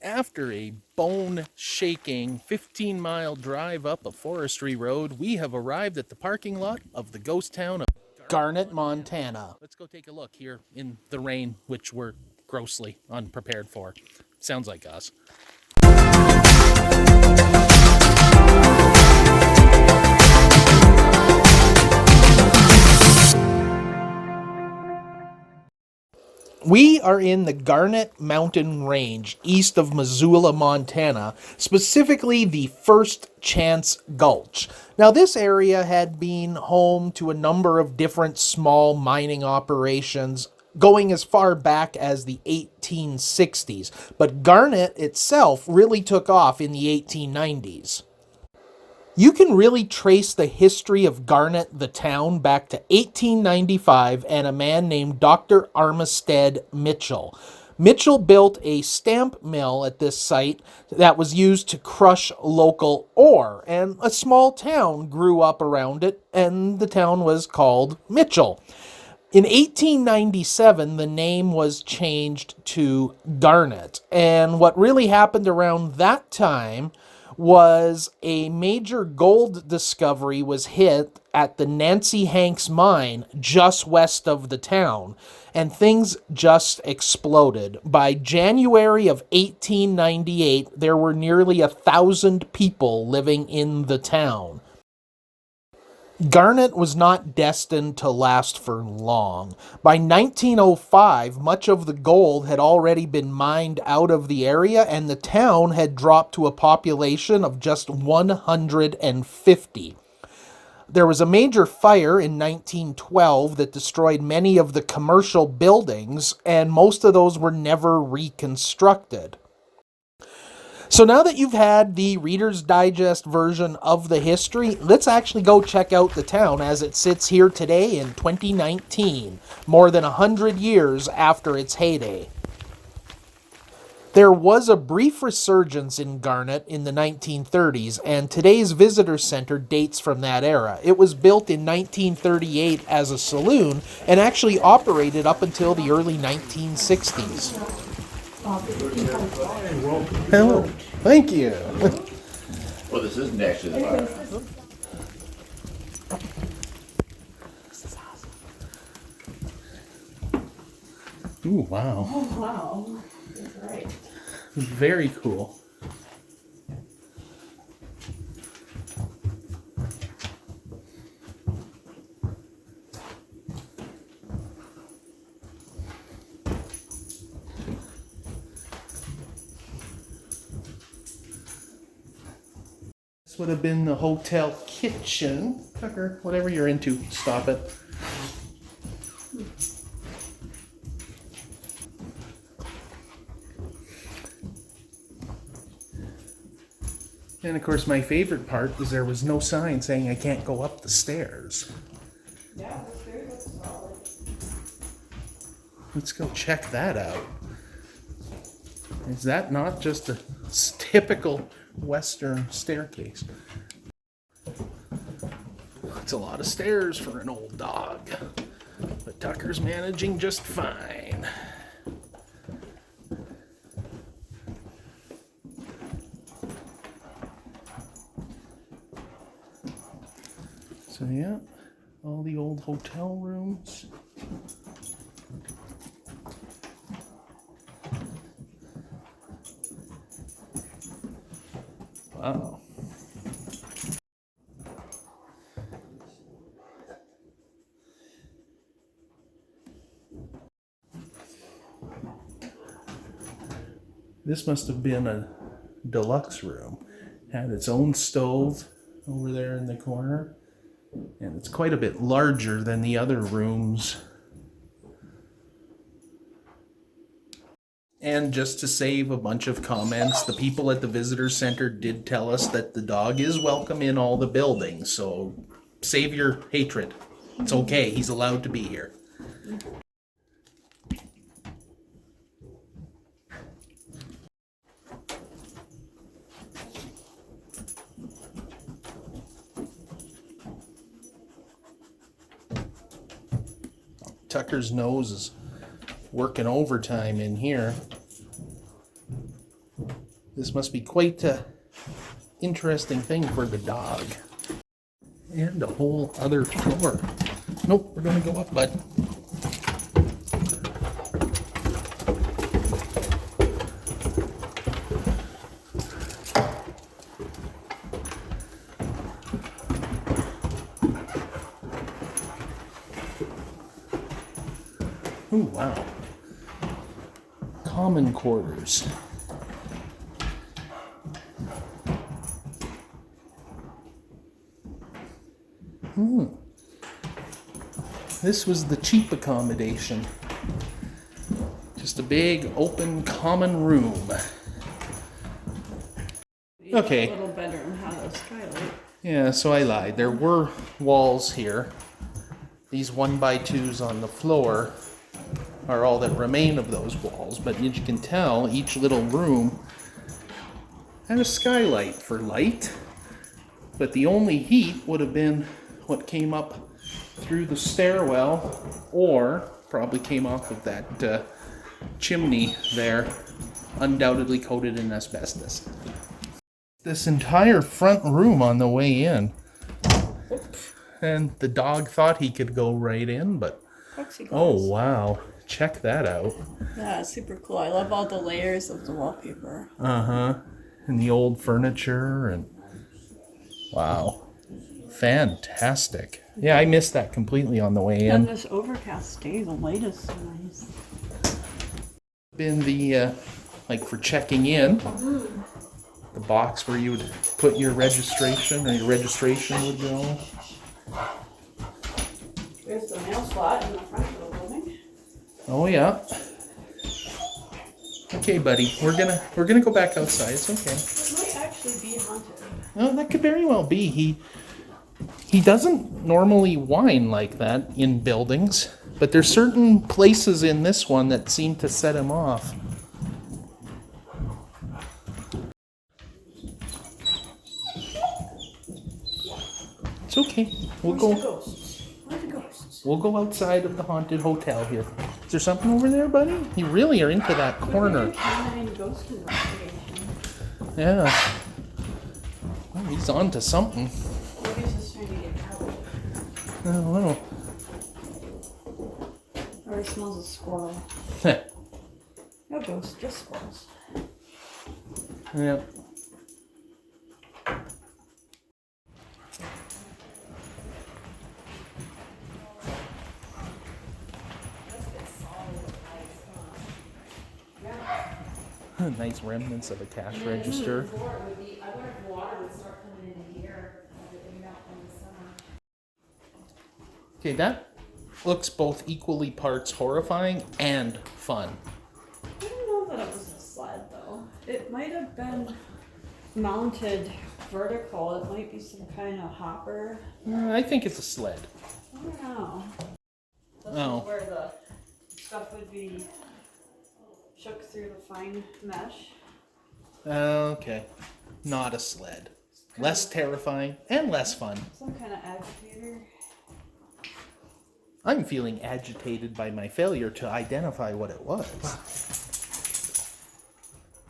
After a bone-shaking 15-mile drive up a forestry road, we have arrived at the parking lot of the ghost town of Garnet, Montana. Let's go take a look here in the rain, which we're grossly unprepared for. Sounds like us. We are in the Garnet Mountain Range, east of Missoula, Montana, specifically the First Chance Gulch. Now, this area had been home to a number of different small mining operations going as far back as the 1860s, but Garnet itself really took off in the 1890s. You can really trace the history of Garnet, the town, back to 1895 and a man named Dr. Armistead Mitchell. Mitchell built a stamp mill at this site that was used to crush local ore, and a small town grew up around it, and the town was called Mitchell. In 1897, the name was changed to Garnet, and what really happened around that time was a major gold discovery was hit at the Nancy Hanks mine just west of the town, and things just exploded. By January of 1898, there were nearly 1,000 people living in the town. Garnet was not destined to last for long. By 1905, much of the gold had already been mined out of the area, and the town had dropped to a population of just 150. There was a major fire in 1912 that destroyed many of the commercial buildings, and most of those were never reconstructed. So now that you've had the Reader's Digest version of the history, let's actually go check out the town as it sits here today in 2019, more than 100 years after its heyday. There was a brief resurgence in Garnet in the 1930s, and today's visitor center dates from that era. It was built in 1938 as a saloon and actually operated up until the early 1960s. Hello. Thank you. Well, this isn't actually the bar. This is awesome. Ooh, wow. Oh, wow. That's right. Very cool. This would have been the hotel kitchen. Tucker, whatever you're into, stop it. And of course, my favorite part is there was no sign saying I can't go up the stairs. Yeah, that's very solid. Let's go check that out. Is that not just a typical Western staircase? It's a lot of stairs for an old dog, but Tucker's managing just fine. So yeah, all the old hotel rooms. Wow. This must have been a deluxe room. Had its own stove over there in the corner. And it's quite a bit larger than the other rooms. And just to save a bunch of comments, the people at the visitor center did tell us that the dog is welcome in all the buildings, so save your hatred. It's okay, he's allowed to be here. Tucker's nose is working overtime in here. This must be quite a interesting thing for the dog. And a whole other floor. Nope, we're gonna go up, bud. Oh, wow. Common quarters. This was the cheap accommodation. Just a big, open, common room. Okay. A little bedroom had a skylight. Yeah, so I lied. There were walls here. These 1x2s on the floor are all that remain of those walls, but as you can tell, each little room had a skylight for light, but the only heat would have been what came up through the stairwell, or probably came off of that chimney there, undoubtedly coated in asbestos. This entire front room on the way in, and the dog thought he could go right in, but oh wow, check that out. Yeah, it's super cool. I love all the layers of the wallpaper. And the old furniture, and wow, fantastic. Yeah, I missed that completely on the way And in. this overcast day, the light is so nice. Been the like for checking in, the box where you would put your registration, or your registration would go. There's the mail slot in the front of the building. Oh yeah. Okay, buddy, we're gonna go back outside. It's okay. It might actually be haunted. No, that could very well be. He doesn't normally whine like that in buildings, but there's certain places in this one that seem to set him off. It's okay. We'll Where's go. the ghosts? Where are the ghosts? We'll go outside of the haunted hotel here. Is there something over there, buddy? You really are into that corner. Canine ghost investigation. Yeah. Well, he's on to something. Maybe he's just trying to get out. I don't know. Or he smells a squirrel. No ghosts, just squirrels. Yeah. Nice remnants of a cash register. I wonder if water would start coming in here as it melt in the summer. Okay, that looks both equally parts horrifying and fun. I don't know that it was a sled though. It might have been mounted vertical. It might be some kind of hopper. I think it's a sled. I don't know. This Oh. is where the stuff would be shook through the fine mesh. Okay, not a sled. Less terrifying and less fun. Some kind of agitator. I'm feeling agitated by my failure to identify what it was.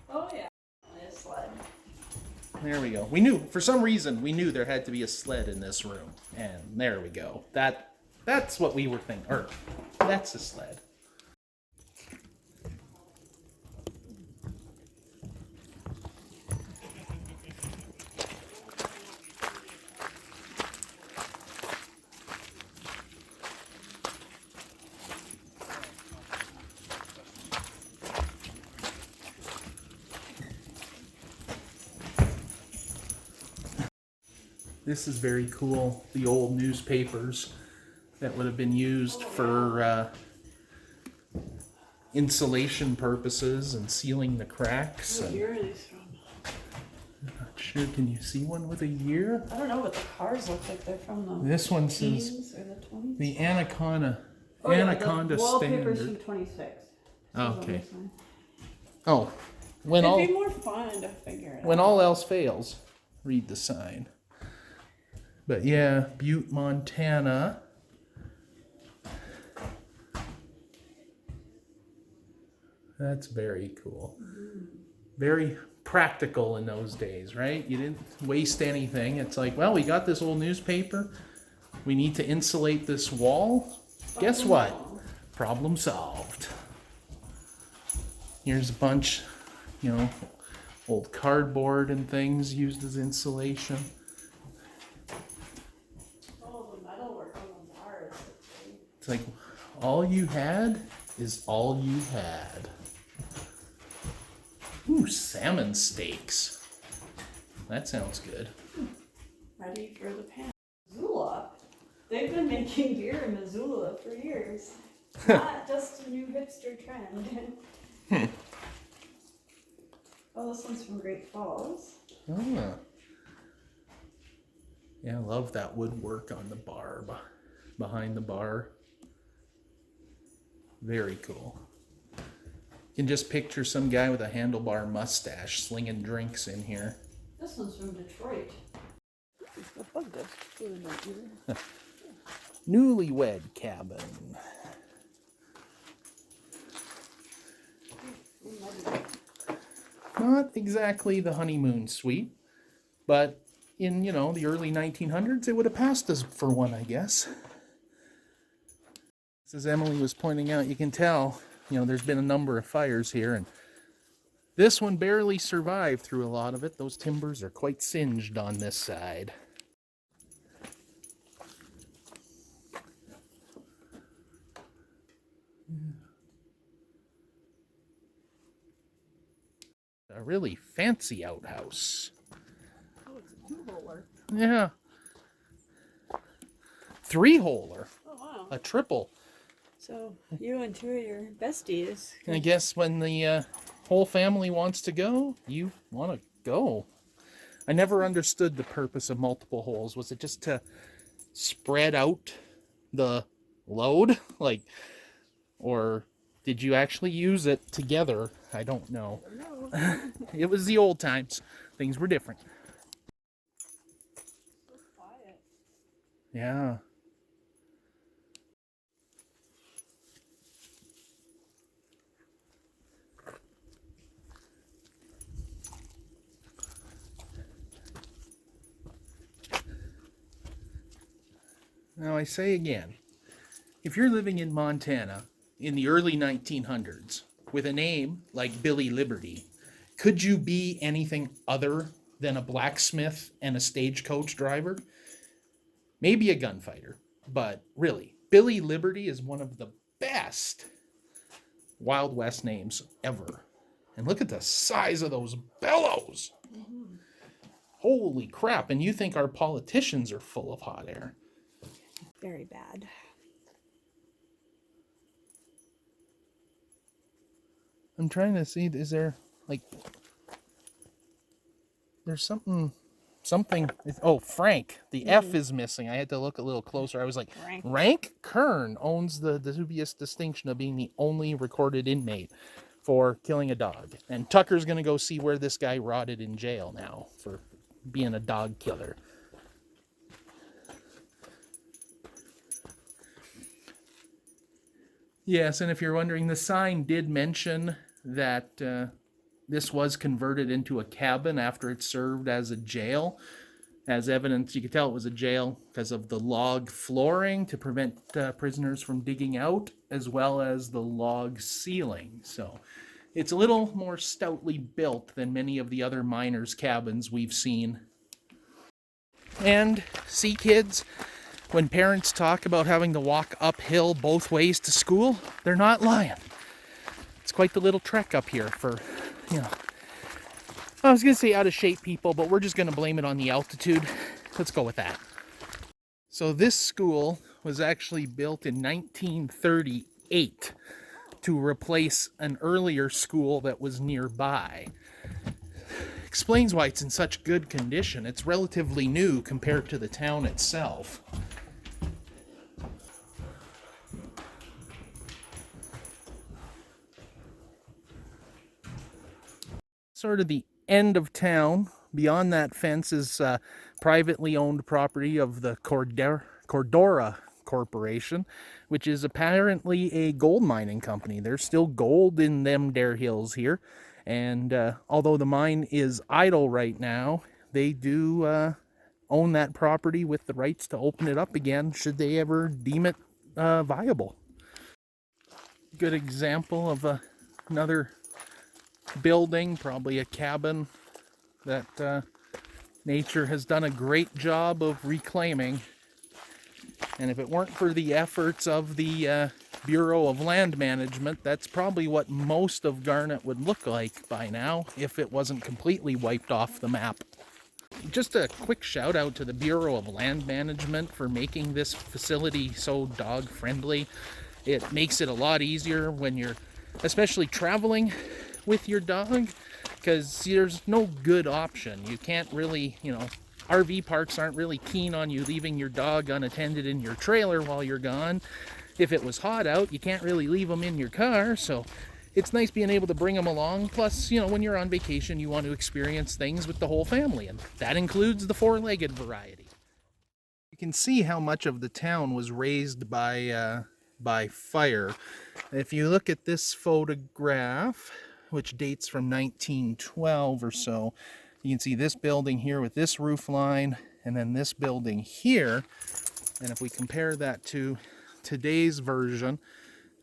Oh yeah, a sled. There we go. We knew, for some reason, we knew there had to be a sled in this room. And there we go. That's what we were thinking. Or, that's a sled. This is very cool. The old newspapers that would have been used for insulation purposes and sealing the cracks. What And year are these from? not sure, can you see one with a year? I don't know what the cars look like. They're from the This one says teens or the 20s. the Anaconda Yeah, Anaconda the wallpaper's Standard. from 26. Okay. Oh, when It'd be all more fun to figure it when out. all else fails, read the sign. But yeah, Butte, Montana. That's very cool. Very practical in those days, right? You didn't waste anything. It's like, well, we got this old newspaper. We need to insulate this wall. Guess what? Problem solved. Here's a bunch, old cardboard and things used as insulation. Oh, the metalwork on the bars. It's like, all you had is all you had. Ooh, salmon steaks. That sounds good. Ready for the pan. Missoula. They've been making beer in Missoula for years. Not just a new hipster trend. Oh, this one's from Great Falls. Ah. Yeah, I love that woodwork on the bar, behind the bar. Very cool. You can just picture some guy with a handlebar mustache slinging drinks in here. This one's from Detroit. Newlywed cabin. Not exactly the honeymoon suite, but in, the early 1900s, it would have passed us for one, I guess. As Emily was pointing out, you can tell, there's been a number of fires here, and this one barely survived through a lot of it. Those timbers are quite singed on this side. A really fancy outhouse. Oh, it's a two-holer. Yeah. 3-holer. Oh, wow. A triple. So, you and two of your besties. I guess when the whole family wants to go, you want to go. I never understood the purpose of multiple holes. Was it just to spread out the load? Or did you actually use it together? I don't know. It was the old times. Things were different. So quiet. Yeah. Now I say again, if you're living in Montana in the early 1900s with a name like Billy Liberty, could you be anything other than a blacksmith and a stagecoach driver? Maybe a gunfighter, but really, Billy Liberty is one of the best Wild West names ever. And look at the size of those bellows. Mm-hmm. Holy crap, and you think our politicians are full of hot air. Very bad. I'm trying to see, is there, there's something, oh, Frank. The F is missing. I had to look a little closer. I was like, Rank Kern owns the dubious distinction of being the only recorded inmate for killing a dog. And Tucker's going to go see where this guy rotted in jail now for being a dog killer. Yes, and if you're wondering, the sign did mention that this was converted into a cabin after it served as a jail. As evidence, you could tell it was a jail because of the log flooring to prevent prisoners from digging out, as well as the log ceiling. So it's a little more stoutly built than many of the other miners' cabins we've seen. And see, kids, when parents talk about having to walk uphill both ways to school, they're not lying. It's quite the little trek up here for, I was going to say out of shape people, but we're just going to blame it on the altitude. Let's go with that. So this school was actually built in 1938 to replace an earlier school that was nearby. Explains why it's in such good condition. It's relatively new compared to the town itself. Sort of the end of town. Beyond that fence is privately owned property of the Cordora Corporation, which is apparently a gold mining company. There's still gold in them dare hills here. And although the mine is idle right now, they do own that property with the rights to open it up again should they ever deem it viable. Good example of another building, probably a cabin that nature has done a great job of reclaiming. And if it weren't for the efforts of the Bureau of Land Management, that's probably what most of Garnet would look like by now if it wasn't completely wiped off the map. Just a quick shout out to the Bureau of Land Management for making this facility so dog friendly. It makes it a lot easier when you're especially traveling with your dog, because there's no good option. You can't really, RV parks aren't really keen on you leaving your dog unattended in your trailer while you're gone. If it was hot out, you can't really leave them in your car, so it's nice being able to bring them along. Plus, when you're on vacation, you want to experience things with the whole family, and that includes the four-legged variety. You can see how much of the town was razed by fire. If you look at this photograph, which dates from 1912 or so, you can see this building here with this roof line, and then this building here. And if we compare that to today's version,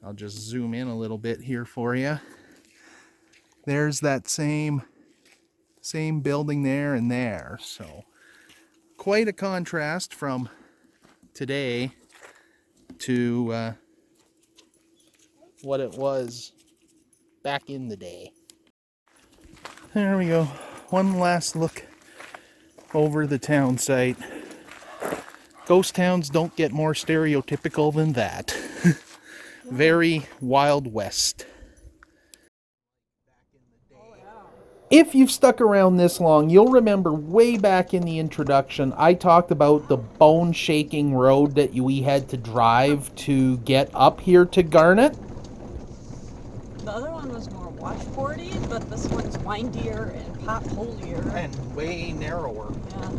I'll just zoom in a little bit here for you. There's that same building there and there. So quite a contrast from today to what it was back in the day. There we go. One last look over the town site. Ghost towns don't get more stereotypical than that. Very Wild West. If you've stuck around this long, you'll remember way back in the introduction, I talked about the bone-shaking road that we had to drive to get up here to Garnet. The other one was more washboardy, but this one's windier and potholier. And way narrower. Yeah.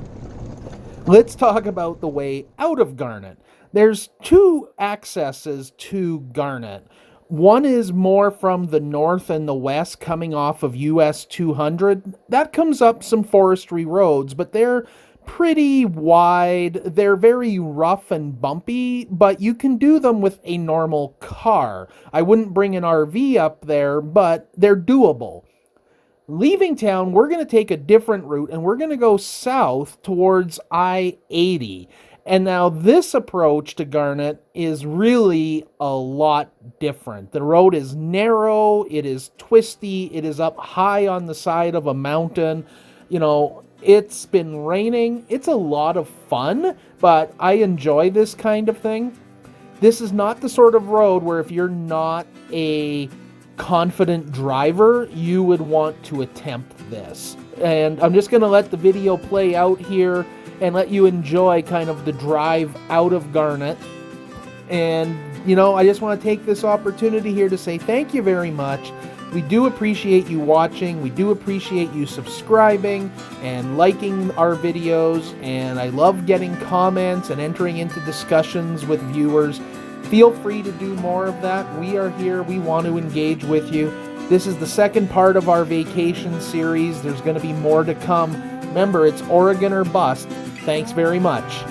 Let's talk about the way out of Garnet. There's two accesses to Garnet. One is more from the north and the west, coming off of US 200. That comes up some forestry roads, but they're pretty wide. They're very rough and bumpy, but you can do them with a normal car. I wouldn't bring an RV up there, but they're doable. Leaving town, we're going to take a different route, and we're going to go south towards I-80. And now this approach to Garnet is really a lot different. The road is narrow, it is twisty, it is up high on the side of a mountain. It's been raining. It's a lot of fun, but I enjoy this kind of thing. This is not the sort of road where if you're not a confident driver, you would want to attempt this. And I'm just going to let the video play out here and let you enjoy kind of the drive out of Garnet. And, I just want to take this opportunity here to say thank you very much. We do appreciate you watching. We do appreciate you subscribing and liking our videos. And I love getting comments and entering into discussions with viewers. Feel free to do more of that. We are here. We want to engage with you. This is the second part of our vacation series. There's going to be more to come. Remember, it's Oregon or bust. Thanks very much.